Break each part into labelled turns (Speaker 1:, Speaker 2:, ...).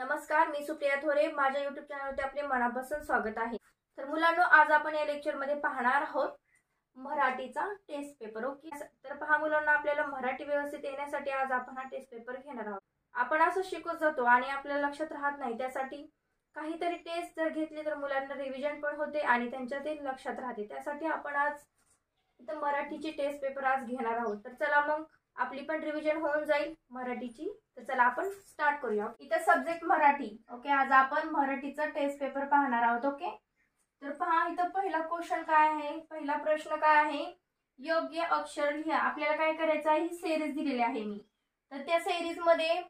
Speaker 1: नमस्कार, मी सुप्रिया थोरे. माझ्या YouTube चॅनलवरती आपले मनापासून स्वागत आहे. तर मुलांनो, आज आपण या लेक्चरमध्ये पाहणार आहोत मराठीचा टेस्ट पेपर. ओके, तर पहा मुलांनो, आपल्याला मराठी व्यवस्थित येण्यासाठी आज आपण हा टेस्ट पेपर घेणार आहोत. आपण असं शिकत जातो आणि आपल्याला लक्षात राहत नाही, त्यासाठी काहीतरी टेस्ट जर घेतली तर मुलांना रिव्हिजन पण होते आणि त्यांच्या ते लक्षात राहते. त्यासाठी आपण आज इथं मराठीची टेस्ट पेपर आज घेणार आहोत. तर चला मग आपली पण रिव्हिजन होऊन जाईल मराठीची. तर चला आपण स्टार्ट करूया. इथं सब्जेक्ट मराठी. ओके, आज आपण मराठीचा टेस्ट पेपर पाहणार आहोत. ओके, तर पहा इथं पहिला क्वेश्चन काय आहे, पहिला प्रश्न काय आहे, योग्य अक्षर लिहा. आपल्याला काय करायचं आहे, ही सिरीज दिलेली आहे मी. तर त्या सिरीज मध्ये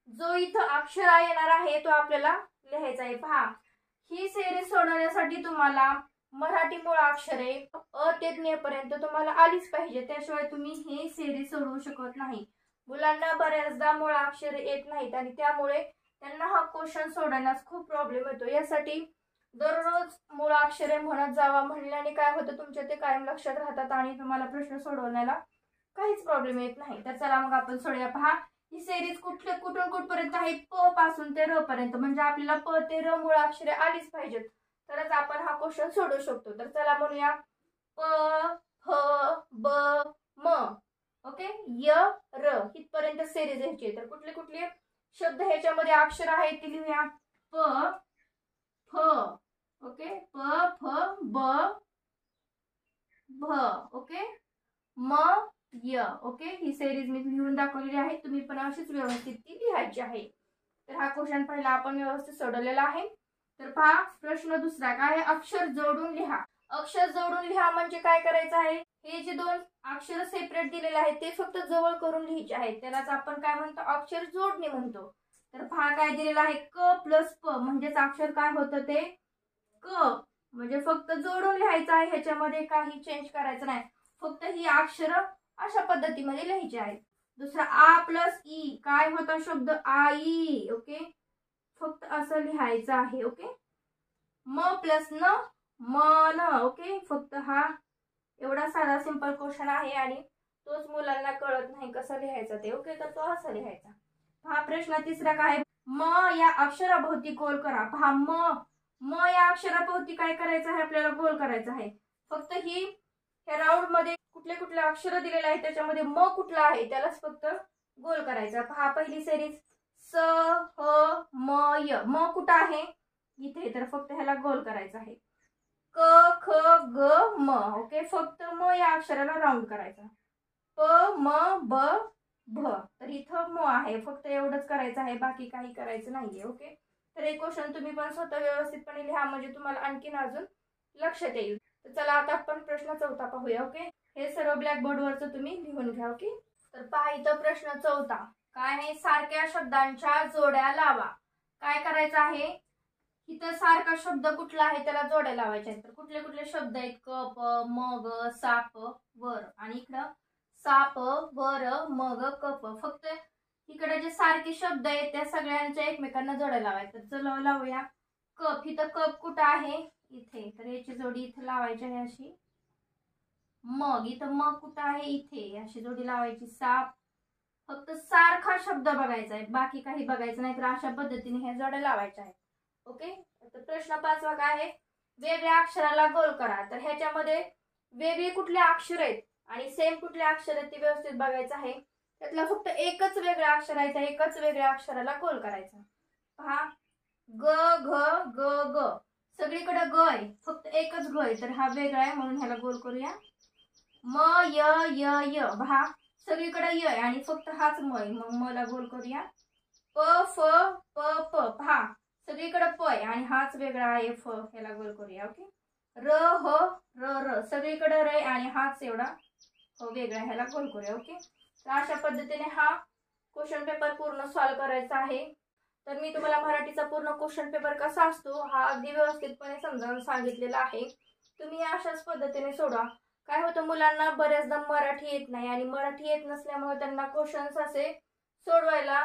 Speaker 1: जो इथं अक्षर येणार आहे तो आपल्याला लिहायचा आहे. पहा, ही सिरीज सोडवण्यासाठी तुम्हाला मराठी मुळाक्षरे अ ते ज्ञ पर्यंत तुम्हाला आलीच पाहिजे, त्याशिवाय तुम्ही हे सिरीज सोडवू शकत नाही. मुलांना बऱ्याचदा मुळाक्षरे येत नाहीत आणि त्यामुळे त्यांना हा क्वेश्चन सोडवण्यास खूप प्रॉब्लेम येतो. यासाठी दररोज मुळाक्षरे म्हणत जावा. म्हणल्याने काय होतं, तुमच्या ते कायम लक्षात राहतात आणि तुम्हाला प्रश्न सोडवण्याला काहीच प्रॉब्लेम येत नाही. तर चला मग आपण सोडूया. पहा, ही सिरीज कुठून कुठपर्यंत आहे, प पासून ते र पर्यंत. म्हणजे आपल्याला प ते र मुळाक्षरे आलीच पाहिजेत, तरच आपण हा क्वेश्चन सोडवू शकतो. तर चला म्हणूया, प ह ब म. ओके, य र इथपर्यंत सिरीज ह्याची. तर कुठले कुठले शब्द ह्याच्यामध्ये अक्षर आहेत ते लिहूया. प फ. ओके, प फ ब भ. ओके, म य. ओके, ही सिरीज मी लिहून दाखवलेली आहे. तुम्ही पण अशीच व्यवस्थित ती लिहायची आहे. तर हा क्वेश्चन पहिला आपण व्यवस्थित सोडवलेला आहे. तर पहा प्रश्न दुसरा काय आहे, अक्षर जोडून लिहा. अक्षर जोडून लिहा म्हणजे काय करायचं आहे, हे जे दोन अक्षर सेपरेट दिलेले आहेत ते फक्त जवळ करून लिहायचे आहेत. त्यालाच आपण काय म्हणतो, अक्षर जोडणी म्हणतो. तर पहा काय दिलेलं आहे, क प्लस प म्हणजेच अक्षर काय होतं ते क. म्हणजे फक्त जोडून लिहायचं आहे, ह्याच्यामध्ये काही चेंज करायचं नाही. फक्त ही अक्षर अशा पद्धतीमध्ये लिहायची आहेत. दुसरा आ प्लस ई, काय होता शब्द आई. ओके, फक्त असं लिहायचं आहे. ओके, म प्लस न मन. ओके, फक्त हा एवढा साधा सिंपल क्वेश्चन आहे आणि तोच मुलांना कळत नाही कसं लिहायचं ते. ओके, तर तो असा लिहायचा. हा प्रश्न तिसरा काय, म या अक्षराभोवती गोल करा. पहा, म या अक्षराभोवती काय करायचं आहे, आपल्याला गोल करायचं आहे. फक्त ही ह्या राऊंड मध्ये कुठले कुठले अक्षर दिलेले आहेत त्याच्यामध्ये म कुठला आहे त्यालाच फक्त गोल करायचा. पहा पहिली सिरीज स ह म य. म कुठं आहे, इथे. तर फक्त ह्याला गोल करायचं आहे. क ख ग म. ओके, फक्त म या अक्षराला राऊंड करायचा. प म ब भ. तर इथं म आहे, फक्त एवढंच करायचं आहे, बाकी काही करायचं नाहीये. ओके, तर हे क्वेश्चन तुम्ही पण स्वतः व्यवस्थितपणे लिहा म्हणजे तुम्हाला आणखीन अजून लक्षात येईल. तर चला आता आपण प्रश्न चौथा पाहूया. ओके, हे सर्व ब्लॅकबोर्ड वरच तुम्ही लिहून घ्या. ओके, तर पहा इथं प्रश्न चौथा काय आहे, सारख्या शब्दांच्या जोड्या लावा. काय करायचं आहे, इथं सारखा शब्द कुठला आहे त्याला जोड्या लावायच्या आहेत. तर कुठले कुठले शब्द आहेत, कप मग साप वर, आणि इकडं साप वर मग कप. फक्त इकडे जे सारखे शब्द आहेत त्या सगळ्यांच्या एकमेकांना जोड्या लावायच्या. तर चला लावूया. कप, इथं कप कुठं आहे, इथे. तर याची जोडी इथे लावायची आहे अशी. मग इथं मग कुठं आहे, इथे. अशी जोडी लावायची. साप, फक्त सारखा शब्द बघायचा आहे, बाकी काही बघायचं नाही. तर अशा पद्धतीने ह्या जोड्या लावायच्या आहेत. ओके, तर प्रश्न पाचवा काय आहे, वेगळ्या अक्षराला गोल करा. तर ह्याच्यामध्ये वेगळे कुठले अक्षर आहेत आणि सेम कुठले अक्षर आहेत ते व्यवस्थित बघायचं आहे. त्यातला फक्त एकच वेगळा अक्षर आहे, त्या एकच वेगळ्या अक्षराला गोल करायचा. पहा, ग घ ग ग. सगळीकडे ग आहे, फक्त एकच ग आहे, तर हा वेगळा आहे म्हणून ह्याला गोल करूया. म य य य. पहा, सगळीकडे य आहे आणि फक्त हाच म आहे, मग मला गोल करूया. प फ प प. पहा, सगळीकडे प आहे आणि हाच वेगळा आहे फ, ह्याला गोल करूया. ओके, र ह र र. सगळीकडे र आहे आणि हाच एवढा वेगळा, ह्याला गोल करूया. ओके, तर अशा पद्धतीने हा क्वेश्चन पेपर पूर्ण सॉल्व्ह करायचा आहे. तर मी तुम्हाला मराठीचा पूर्ण क्वेश्चन पेपर कसा असतो हा अगदी व्यवस्थितपणे समजावून सांगितलेला आहे. तुम्ही अशाच पद्धतीने सोडवा. काय होतं, मुलांना बऱ्याचदा मराठी येत नाही आणि मराठी येत नसल्यामुळे त्यांना क्वेश्चन्स असे सोडवायला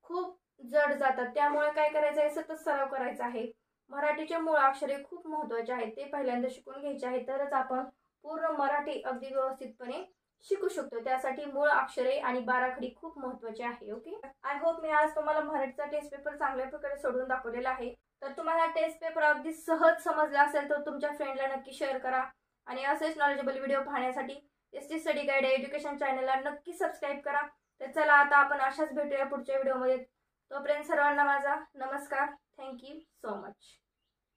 Speaker 1: खूप जड जातात. त्यामुळे काय करायचं आहे, सतत सराव करायचा आहे. मराठीचे मुळाक्षरे खूप महत्त्वाचे आहेत, ते पहिल्यांदा शिकून घ्यायचे आहे, तरच आपण पूर्ण मराठी अगदी व्यवस्थितपणे शिकू शकतो. त्यासाठी मूळ अक्षरे आणि बाराखडी खूप महत्त्वाची आहे. ओके, आय होप मी आज तुम्हाला मराठीचा टेस्ट पेपर चांगल्या प्रकारे सोडवून दाखवलेला आहे. तर तुम्हाला टेस्ट पेपर अगदी सहज समजला असेल तर तुमच्या फ्रेंडला नक्की शेअर करा आणि असेच नॉलेजेबल व्हिडिओ पाहण्यासाठी एसटी स्टडी गाईड एज्युकेशन चॅनलला नक्की सबस्क्राईब करा. तर चला आता आपण अशाच भेटूया पुढच्या व्हिडिओमध्ये. तोपर्यंत सर्वांना माझा नमस्कार. Thank you so much.